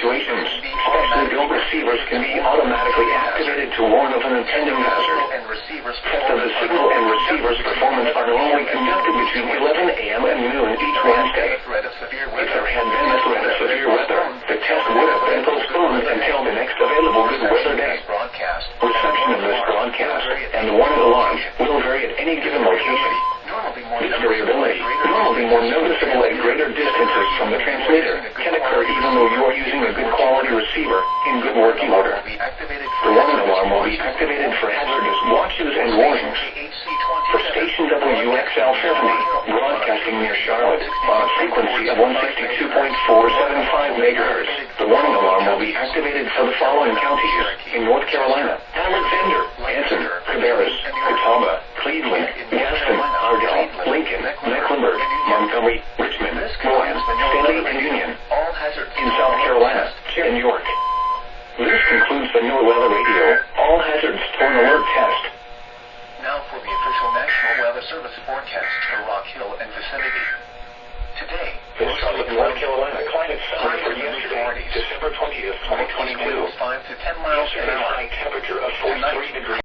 situations. Specially built receivers can be automatically activated to warn of an impending hazard. Tests of the signal and receiver's performance are normally conducted between 11 a.m. and noon each Wednesday. If there had been a threat of severe weather, the test would have been postponed until the next available good weather day. Reception of this broadcast and the warning alarm will vary at any given location. This variability, normally more noticeable at greater distances from the transmitter, can occur even though you are using a good quality receiver in good working order. The warning alarm will be activated for hazardous watches and warnings. For station WXL 70, broadcasting near Charlotte on a frequency of 162.475 MHz, the warning alarm will be activated for the following counties in North Carolina: Alexander, Anson, Cabarrus, Catawba, Cleveland, Gaston, Argyle, Lincoln, Mecklenburg, Montgomery, Richmond, Rowan, Stanley, and Union. In South Carolina, and York. This concludes the NOAA Weather Radio All Hazards Torn Alert Test. Now for the official National Weather Service forecast for Rock Hill and vicinity. Today, in Charlotte, North Carolina, climate summary for yesterday, December 20th, 2022. 5 to 10 miles an hour. High temperature of 43 degrees.